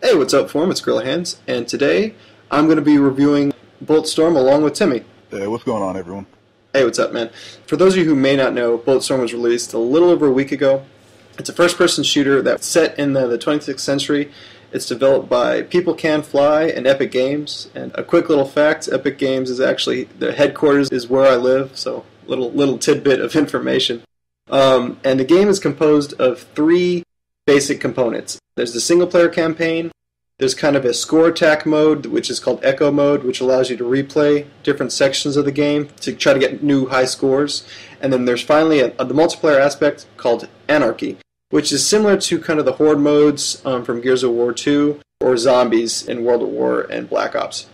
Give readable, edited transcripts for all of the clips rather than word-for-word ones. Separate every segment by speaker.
Speaker 1: Hey, what's up, Forum? It's Gorilla Hands, and today I'm going to be reviewing Bulletstorm along with Timmy.
Speaker 2: Hey, what's going on, everyone?
Speaker 1: Hey, what's up, man? For those of you who may not know, Bulletstorm was released a little over a week ago. It's a first-person shooter that's set in the 26th century. It's developed by People Can Fly and Epic Games. And a quick little fact, Epic Games is actually, their headquarters is where I live, so little tidbit of information. And the game is composed of three basic components. There's the single-player campaign. There's kind of a score attack mode, which is called Echo Mode, which allows you to replay different sections of the game to try to get new high scores. And then there's finally the multiplayer aspect called Anarchy, which is similar to kind of the Horde modes from Gears of War 2 or Zombies in World at War and Black Ops.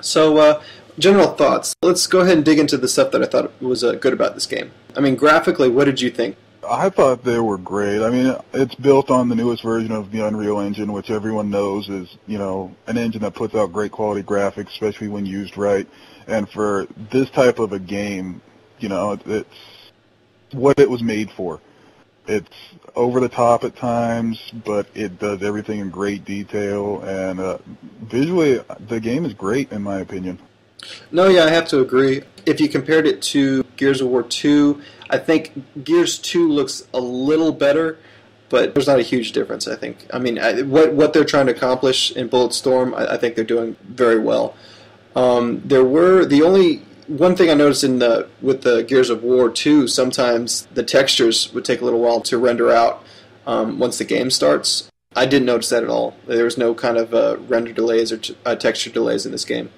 Speaker 1: So, general thoughts. Let's go ahead and dig into the stuff that I thought was good about this game. I mean, graphically, what did you think?
Speaker 2: I thought they were great. I mean, it's built on the newest version of the Unreal Engine, which everyone knows is, an engine that puts out great quality graphics, especially when used right. And for this type of a game, it's what it was made for. It's over the top at times, but it does everything in great detail. And visually, the game is great, in my opinion.
Speaker 1: No, yeah, I have to agree. If you compared it to Gears of War 2, I think Gears 2 looks a little better, but there's not a huge difference, I think. I mean, what they're trying to accomplish in Bulletstorm, I think they're doing very well. The only one thing I noticed with the Gears of War 2, sometimes the textures would take a little while to render out once the game starts. I didn't notice that at all. There was no kind of render delays or texture delays in this game.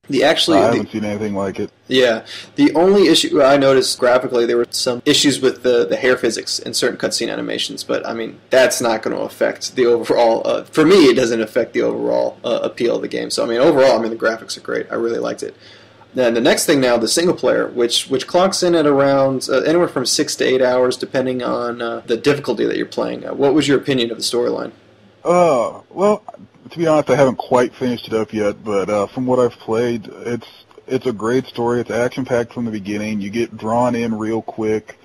Speaker 2: I haven't seen anything like it.
Speaker 1: Yeah. The only issue I noticed graphically, there were some issues with the hair physics in certain cutscene animations, but I mean, that's not going to affect the overall, for me, it doesn't affect the overall appeal of the game. So, I mean, overall, the graphics are great. I really liked it. Then the next thing now, the single player, which clocks in at around anywhere from 6 to 8 hours, depending on the difficulty that you're playing. What was your opinion of the storyline?
Speaker 2: Well, to be honest, I haven't quite finished it up yet, but from what I've played, it's a great story. It's action-packed from the beginning. You get drawn in real quick.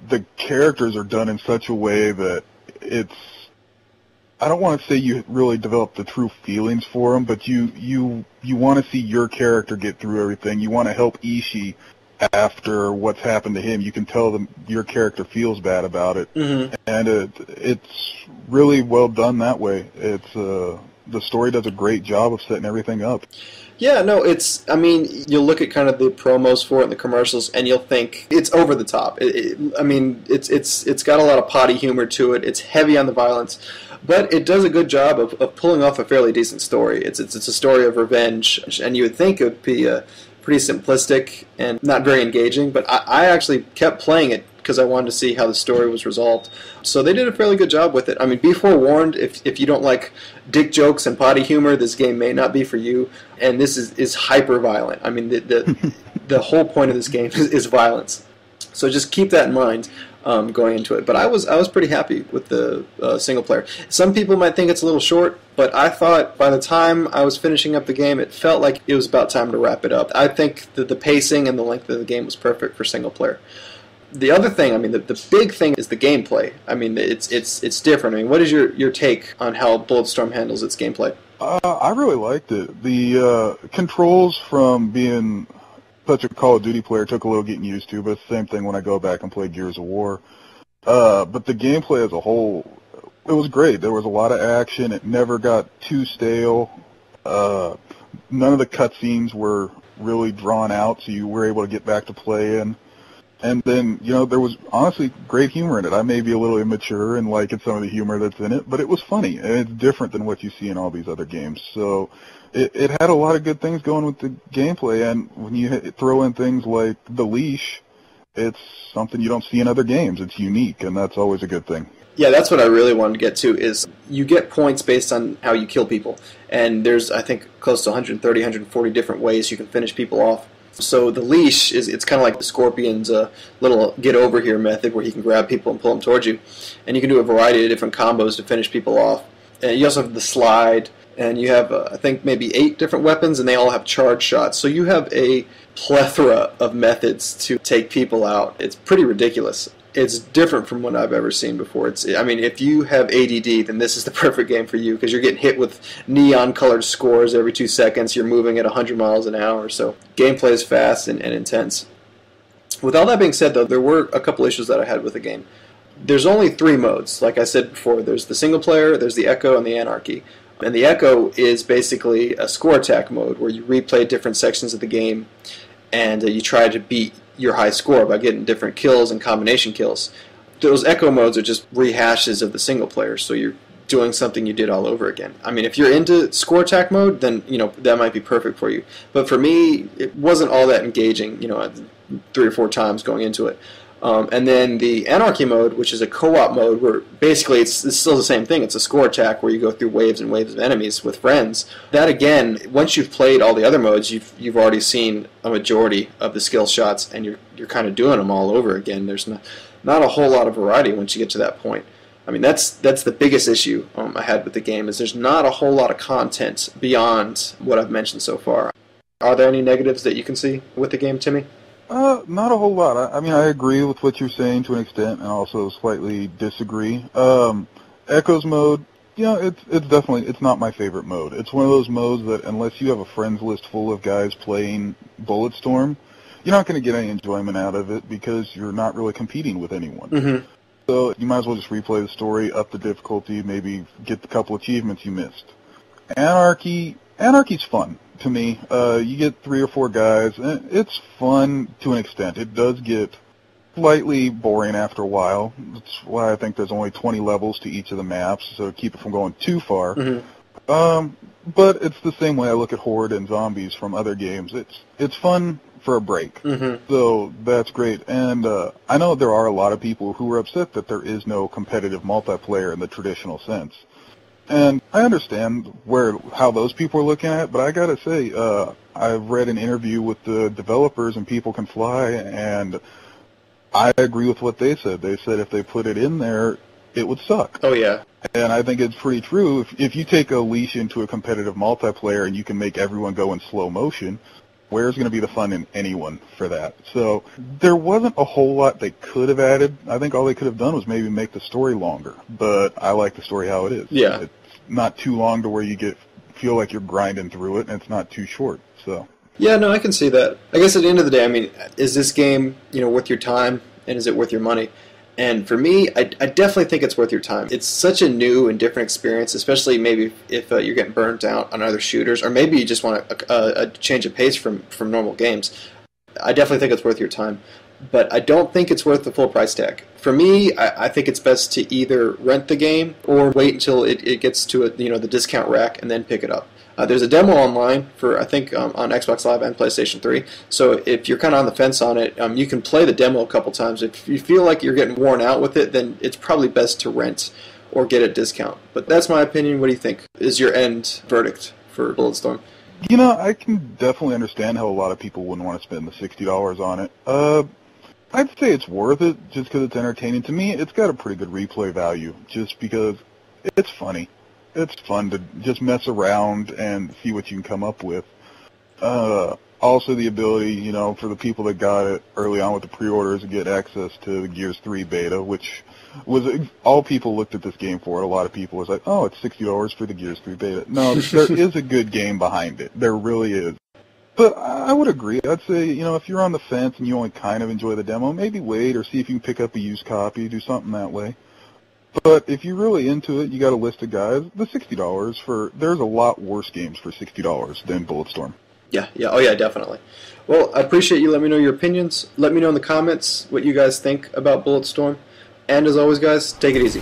Speaker 2: The characters are done in such a way that I don't want to say you really develop the true feelings for them, but you want to see your character get through everything. You want to help Ishii after what's happened to him. You can tell them your character feels bad about it, and it's really well done that way. The story does a great job of setting everything up.
Speaker 1: Yeah, no, you'll look at kind of the promos for it and the commercials, and you'll think it's over the top. It's got a lot of potty humor to it. It's heavy on the violence, but it does a good job of pulling off a fairly decent story. It's a story of revenge, and you would think it would be pretty simplistic and not very engaging, but I actually kept playing it because I wanted to see how the story was resolved. So they did a fairly good job with it. I mean, be forewarned, if you don't like dick jokes and potty humor, this game may not be for you. And this is hyper violent. I mean, the whole point of this game is violence. So just keep that in mind going into it. But I was pretty happy with the single player. Some people might think it's a little short, but I thought by the time I was finishing up the game, it felt like it was about time to wrap it up. I think that the pacing and the length of the game was perfect for single player. The other thing, the big thing is the gameplay. I mean, it's different. I mean, what is your take on how Bulletstorm handles its gameplay?
Speaker 2: I really liked it. The controls from being such a Call of Duty player took a little getting used to, but it's the same thing when I go back and play Gears of War. But the gameplay as a whole, it was great. There was a lot of action. It never got too stale. None of the cutscenes were really drawn out, so you were able to get back to playing. And then, there was honestly great humor in it. I may be a little immature and liking some of the humor that's in it, but it was funny, and it's different than what you see in all these other games. So it had a lot of good things going with the gameplay, and when you throw in things like the leash, it's something you don't see in other games. It's unique, and that's always a good thing.
Speaker 1: Yeah, that's what I really wanted to get to, is you get points based on how you kill people. And there's, I think, close to 130, 140 different ways you can finish people off. So the leash, it's kind of like the Scorpion's little get-over-here method where he can grab people and pull them towards you. And you can do a variety of different combos to finish people off. And you also have the slide, and you have, I think, maybe 8 different weapons, and they all have charge shots. So you have a plethora of methods to take people out. It's pretty ridiculous. It's different from what I've ever seen before. I mean, if you have ADD, then this is the perfect game for you because you're getting hit with neon-colored scores every 2 seconds. You're moving at 100 miles an hour, so gameplay is fast and intense. With all that being said, though, there were a couple issues that I had with the game. There's only 3 modes, like I said before. There's the single player, there's the Echo, and the Anarchy. And the Echo is basically a score attack mode where you replay different sections of the game and you try to beat your high score by getting different kills and combination kills. Those Echo modes are just rehashes of the single player, so you're doing something you did all over again. I mean, if you're into score attack mode, then that might be perfect for you. But for me, it wasn't all that engaging. 3 or 4 times going into it. And then the Anarchy mode, which is a co-op mode, where basically it's still the same thing. It's a score attack where you go through waves and waves of enemies with friends. That again, once you've played all the other modes, you've already seen a majority of the skill shots, and you're kind of doing them all over again. There's not a whole lot of variety once you get to that point. I mean, that's the biggest issue I had with the game, is there's not a whole lot of content beyond what I've mentioned so far. Are there any negatives that you can see with the game, Timmy?
Speaker 2: Not a whole lot. I mean, I agree with what you're saying to an extent, and also slightly disagree. Echoes mode, it's definitely, it's not my favorite mode. It's one of those modes that unless you have a friends list full of guys playing Bulletstorm, you're not going to get any enjoyment out of it because you're not really competing with anyone.
Speaker 1: Mm-hmm.
Speaker 2: So you might as well just replay the story, up the difficulty, maybe get the couple achievements you missed. Anarchy's fun. To me, you get 3 or 4 guys. It's fun to an extent. It does get slightly boring after a while. That's why I think there's only 20 levels to each of the maps, so keep it from going too far.
Speaker 1: Mm-hmm.
Speaker 2: But it's the same way I look at Horde and Zombies from other games. It's fun for a break.
Speaker 1: Mm-hmm.
Speaker 2: So that's great. And I know there are a lot of people who are upset that there is no competitive multiplayer in the traditional sense. And I understand how those people are looking at it, but I gotta say, I've read an interview with the developers and People Can Fly, and I agree with what they said. They said if they put it in there, it would suck.
Speaker 1: Oh, yeah.
Speaker 2: And I think it's pretty true. If you take a leash into a competitive multiplayer and you can make everyone go in slow motion, where's going to be the fun in anyone for that? So there wasn't a whole lot they could have added. I think all they could have done was maybe make the story longer. But I like the story how it is.
Speaker 1: Yeah.
Speaker 2: It's not too long to where you feel like you're grinding through it, and it's not too short. So.
Speaker 1: Yeah, no, I can see that. I guess at the end of the day, I mean, is this game, worth your time, and is it worth your money? And for me, I definitely think it's worth your time. It's such a new and different experience, especially maybe if you're getting burnt out on other shooters, or maybe you just want a change of pace from normal games. I definitely think it's worth your time. But I don't think it's worth the full price tag. For me, I think it's best to either rent the game or wait until it gets to the discount rack and then pick it up. There's a demo online for, I think, on Xbox Live and PlayStation 3. So if you're kind of on the fence on it, you can play the demo a couple times. If you feel like you're getting worn out with it, then it's probably best to rent or get a discount. But that's my opinion. What do you think is your end verdict for Bulletstorm?
Speaker 2: I can definitely understand how a lot of people wouldn't want to spend the $60 on it. I'd say it's worth it just because it's entertaining. To me, it's got a pretty good replay value just because it's funny. It's fun to just mess around and see what you can come up with. Also the ability, for the people that got it early on with the pre-orders to get access to the Gears 3 beta, which was all people looked at this game for. A lot of people was like, oh, it's $60 for the Gears 3 beta. No, there is a good game behind it. There really is. But I would agree. I'd say, if you're on the fence and you only kind of enjoy the demo, maybe wait or see if you can pick up a used copy, do something that way. But if you're really into it, you got a list of guys, the $60 there's a lot worse games for $60 than Bulletstorm.
Speaker 1: Yeah, oh yeah, definitely. Well, I appreciate you letting me know your opinions. Let me know in the comments what you guys think about Bulletstorm. And as always, guys, take it easy.